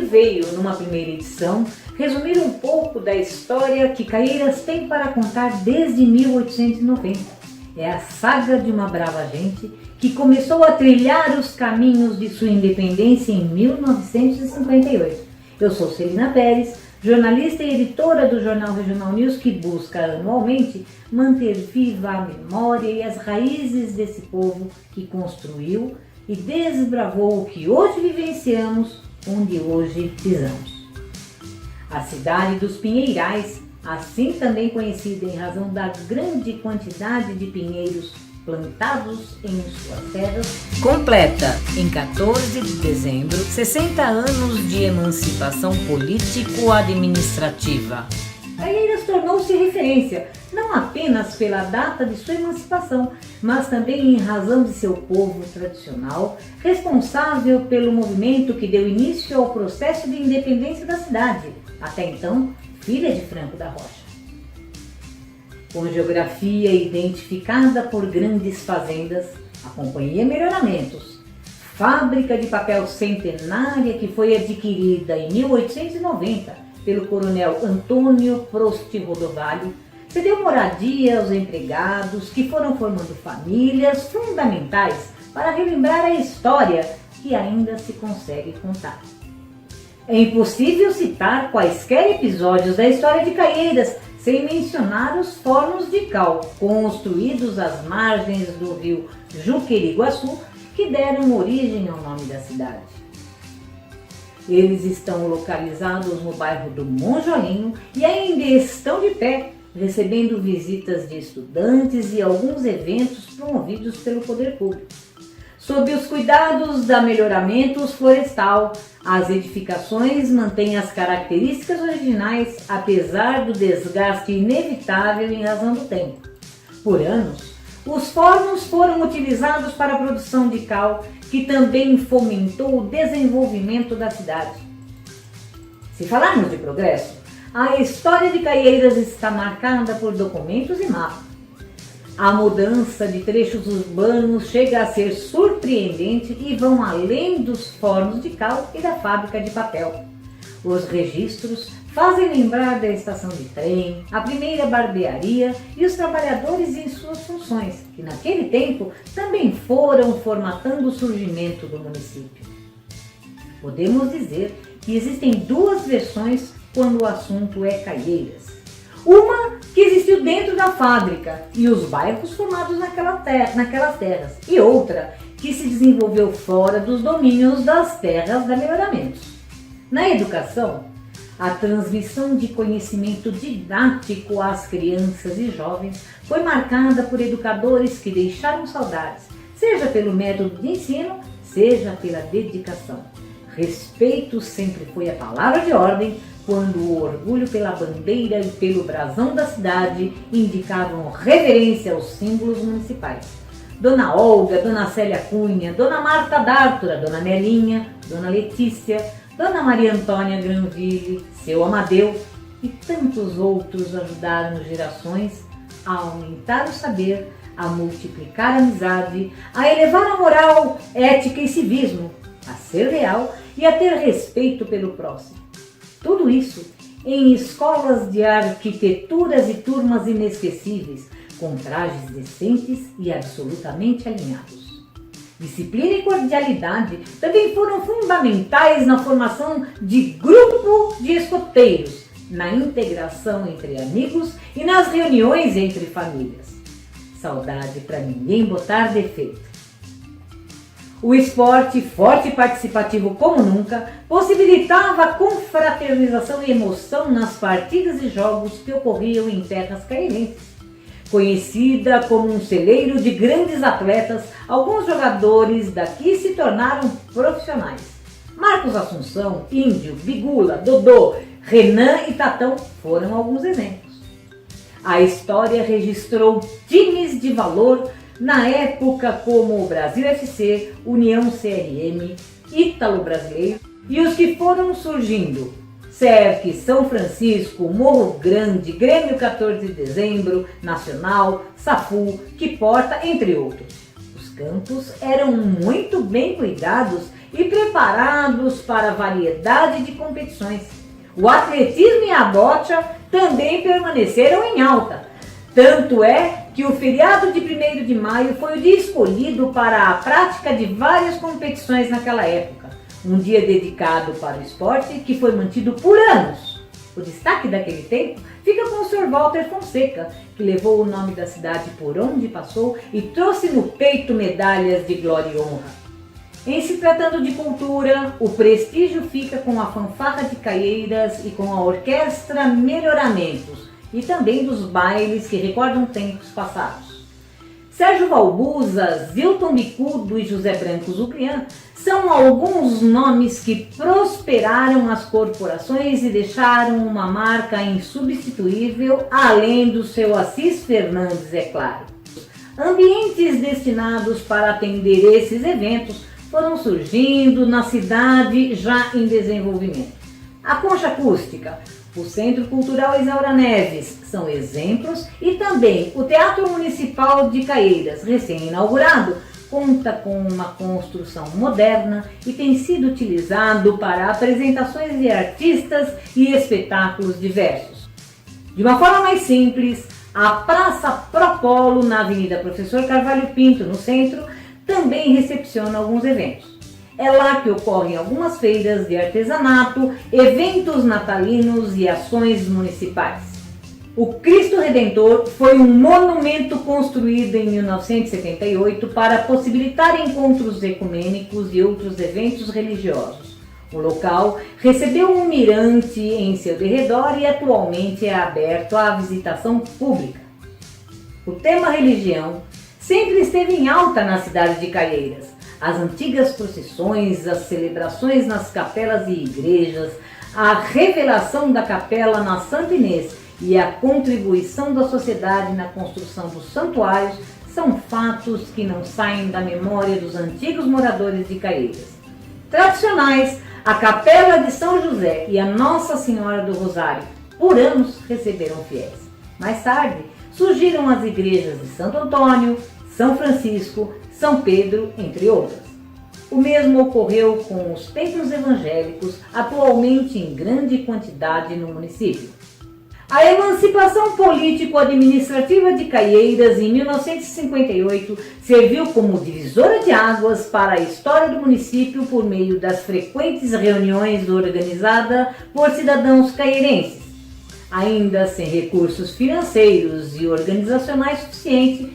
veio, numa primeira edição, resumir um pouco da história que Caieiras tem para contar desde 1890. É a saga de uma brava gente que começou a trilhar os caminhos de sua independência em 1958. Eu sou Celina Pérez, jornalista e editora do Jornal Regional News, que busca anualmente manter viva a memória e as raízes desse povo que construiu e desbravou o que hoje vivenciamos, onde hoje pisamos. A cidade dos Pinheirais, assim também conhecida em razão da grande quantidade de pinheiros plantados em suas terras, completa em 14 de dezembro 60 anos de emancipação político-administrativa. Caieiras tornou-se referência, não apenas pela data de sua emancipação, mas também em razão de seu povo tradicional, responsável pelo movimento que deu início ao processo de independência da cidade, até então filha de Franco da Rocha. Com geografia identificada por grandes fazendas, a Companhia Melhoramentos, fábrica de papel centenária que foi adquirida em 1890 pelo coronel Antônio Prost Rodovalho, cedeu moradia aos empregados que foram formando famílias fundamentais para relembrar a história que ainda se consegue contar. É impossível citar quaisquer episódios da história de Caieiras sem mencionar os fornos de cal, construídos às margens do rio Juqueriguaçu, que deram origem ao nome da cidade. Eles estão localizados no bairro do Monjolinho e ainda estão de pé, recebendo visitas de estudantes e alguns eventos promovidos pelo poder público. Sob os cuidados da Melhoramentos Florestal, as edificações mantêm as características originais, apesar do desgaste inevitável em razão do tempo. Por anos, os fornos foram utilizados para a produção de cal, que também fomentou o desenvolvimento da cidade. Se falarmos de progresso, a história de Caieiras está marcada por documentos e mapas. A mudança de trechos urbanos chega a ser surpreendente e vão além dos fornos de cal e da fábrica de papel. Os registros fazem lembrar da estação de trem, a primeira barbearia e os trabalhadores em suas funções, que naquele tempo também foram formatando o surgimento do município. Podemos dizer que existem duas versões quando o assunto é Caieiras. Uma que existiu dentro da fábrica e os bairros formados naquelas terras, e outra que se desenvolveu fora dos domínios das terras da Melhoramentos. Na educação, a transmissão de conhecimento didático às crianças e jovens foi marcada por educadores que deixaram saudades, seja pelo método de ensino, seja pela dedicação. Respeito sempre foi a palavra de ordem, quando o orgulho pela bandeira e pelo brasão da cidade indicavam reverência aos símbolos municipais. Dona Olga, Dona Célia Cunha, Dona Marta D'Ártora, Dona Melinha, Dona Letícia, Dona Maria Antônia Granville, seu Amadeu e tantos outros ajudaram gerações a aumentar o saber, a multiplicar a amizade, a elevar a moral, ética e civismo, a ser leal e a ter respeito pelo próximo. Tudo isso em escolas de arquiteturas e turmas inesquecíveis, com trajes decentes e absolutamente alinhados. Disciplina e cordialidade também foram fundamentais na formação de grupo de escoteiros, na integração entre amigos e nas reuniões entre famílias. Saudade para ninguém botar defeito. O esporte, forte e participativo como nunca, possibilitava a confraternização e emoção nas partidas e jogos que ocorriam em terras caieirenses. Conhecida como um celeiro de grandes atletas, alguns jogadores daqui se tornaram profissionais. Marcos Assunção, Índio, Bigula, Dodô, Renan e Tatão foram alguns exemplos. A história registrou times de valor na época como o Brasil FC, União CRM, Ítalo Brasileiro e os que foram surgindo: Cerque, São Francisco, Morro Grande, Grêmio 14 de Dezembro, Nacional, Safu, Que Porta, entre outros. Os campos eram muito bem cuidados e preparados para variedade de competições. O atletismo e a bocha também permaneceram em alta. Tanto é que o feriado de 1º de maio foi o dia escolhido para a prática de várias competições naquela época. Um dia dedicado para o esporte que foi mantido por anos. O destaque daquele tempo fica com o Sr. Walter Fonseca, que levou o nome da cidade por onde passou e trouxe no peito medalhas de glória e honra. Em se tratando de cultura, o prestígio fica com a fanfarra de Caieiras e com a orquestra Melhoramentos, e também dos bailes que recordam tempos passados. Sérgio Valbuza, Zilton Bicudo e José Branco Zucrian são alguns nomes que prosperaram as corporações e deixaram uma marca insubstituível, além do seu Assis Fernandes, é claro. Ambientes destinados para atender esses eventos foram surgindo na cidade já em desenvolvimento. A Concha Acústica, o Centro Cultural Isaura Neves são exemplos, e também o Teatro Municipal de Caieiras, recém-inaugurado, conta com uma construção moderna e tem sido utilizado para apresentações de artistas e espetáculos diversos. De uma forma mais simples, a Praça Propolo, na Avenida Professor Carvalho Pinto, no centro, também recepciona alguns eventos. É lá que ocorrem algumas feiras de artesanato, eventos natalinos e ações municipais. O Cristo Redentor foi um monumento construído em 1978 para possibilitar encontros ecumênicos e outros eventos religiosos. O local recebeu um mirante em seu derredor e atualmente é aberto à visitação pública. O tema religião sempre esteve em alta na cidade de Caieiras. As antigas procissões, as celebrações nas capelas e igrejas, a revelação da capela na Santa Inês e a contribuição da sociedade na construção dos santuários são fatos que não saem da memória dos antigos moradores de Caieiras. Tradicionais, a Capela de São José e a Nossa Senhora do Rosário por anos receberam fiéis. Mais tarde, surgiram as igrejas de Santo Antônio, São Francisco, São Pedro, entre outras. O mesmo ocorreu com os templos evangélicos, atualmente em grande quantidade no município. A emancipação político-administrativa de Caieiras, em 1958, serviu como divisora de águas para a história do município por meio das frequentes reuniões organizadas por cidadãos caieirenses. Ainda sem recursos financeiros e organizacionais suficientes,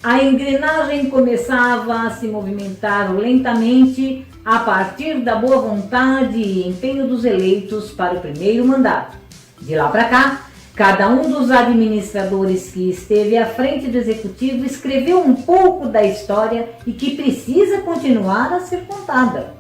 a engrenagem começava a se movimentar lentamente a partir da boa vontade e empenho dos eleitos para o primeiro mandato. De lá para cá, cada um dos administradores que esteve à frente do executivo escreveu um pouco da história e que precisa continuar a ser contada.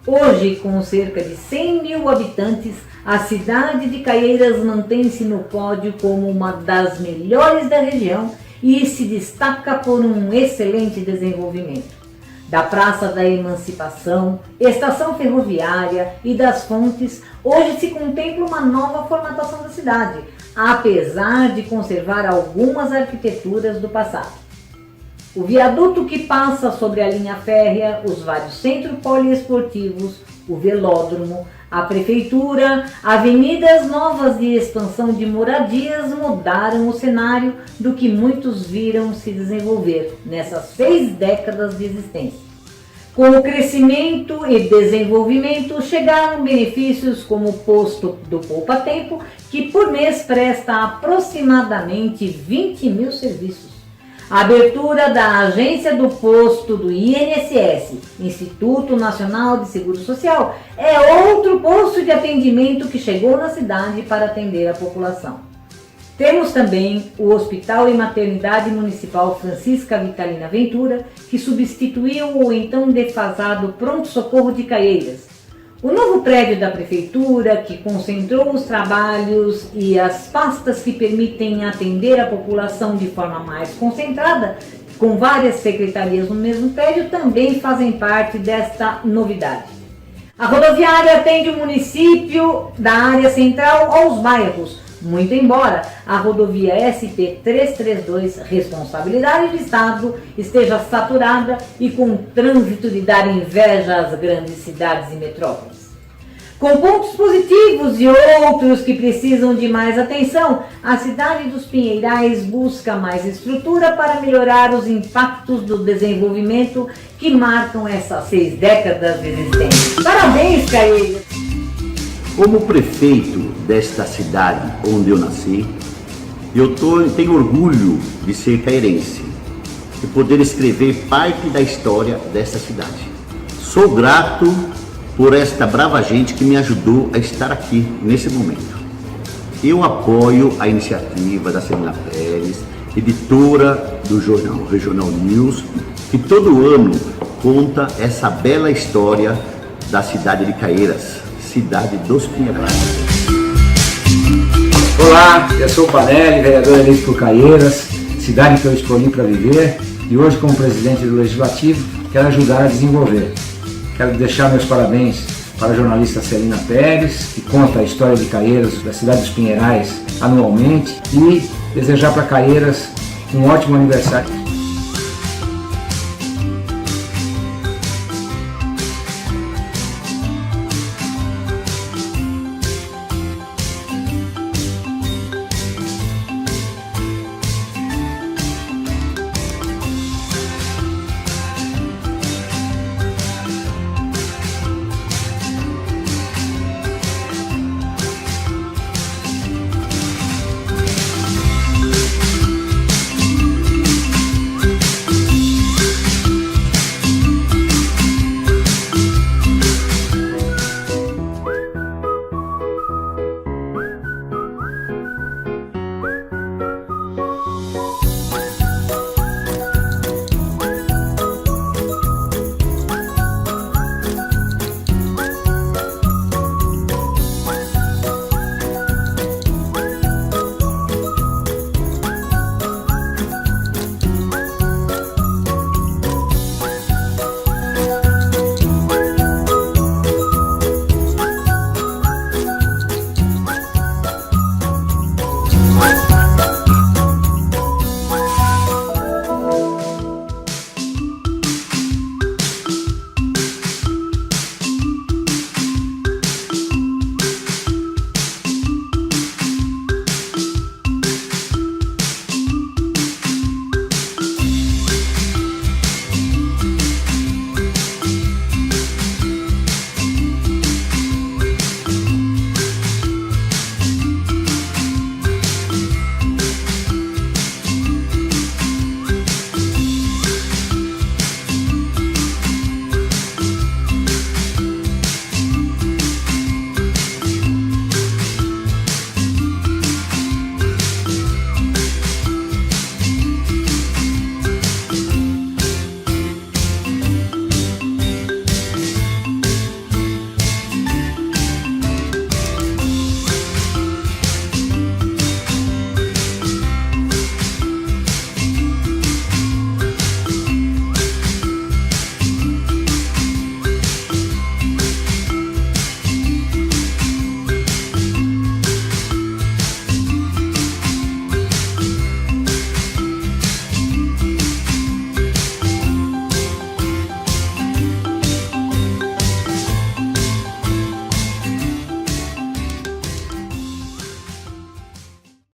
Hoje, com cerca de 100 mil habitantes, a cidade de Caieiras mantém-se no pódio como uma das melhores da região e se destaca por um excelente desenvolvimento. Da Praça da Emancipação, Estação Ferroviária e das Fontes, hoje se contempla uma nova formatação da cidade, apesar de conservar algumas arquiteturas do passado. O viaduto que passa sobre a linha férrea, os vários centros poliesportivos, o velódromo, a prefeitura, avenidas novas de expansão de moradias mudaram o cenário do que muitos viram se desenvolver nessas 6 décadas de existência. Com o crescimento e desenvolvimento chegaram benefícios como o posto do Poupa Tempo, que por mês presta aproximadamente 20 mil serviços. A abertura da agência do posto do INSS, Instituto Nacional de Seguro Social, é outro posto de atendimento que chegou na cidade para atender a população. Temos também o Hospital e Maternidade Municipal Francisca Vitalina Ventura, que substituiu o então defasado Pronto-Socorro de Caieiras. O novo prédio da Prefeitura, que concentrou os trabalhos e as pastas que permitem atender a população de forma mais concentrada, com várias secretarias no mesmo prédio, também fazem parte desta novidade. A rodoviária atende o município da área central aos bairros, muito embora a rodovia SP-332, responsabilidade do Estado, esteja saturada e com trânsito de dar inveja às grandes cidades e metrópoles. Com pontos positivos e outros que precisam de mais atenção, a cidade dos Pinheirais busca mais estrutura para melhorar os impactos do desenvolvimento que marcam essas 6 décadas de existência. Parabéns, Caeiras! Como prefeito desta cidade onde eu nasci, tenho orgulho de ser caeirense e poder escrever parte da história desta cidade. Sou grato por esta brava gente que me ajudou a estar aqui nesse momento. Eu apoio a iniciativa da Celina Pérez, editora do jornal Regional News, que todo ano conta essa bela história da cidade de Caeiras, cidade dos Pinheirais. Olá, eu sou o Panelli, vereador eleito por Caeiras, cidade que eu escolhi para viver, e hoje, como presidente do Legislativo, quero ajudar a desenvolver. Quero deixar meus parabéns para a jornalista Celina Pérez, que conta a história de Caeiras, da cidade dos Pinheirais, anualmente, e desejar para Caeiras um ótimo aniversário.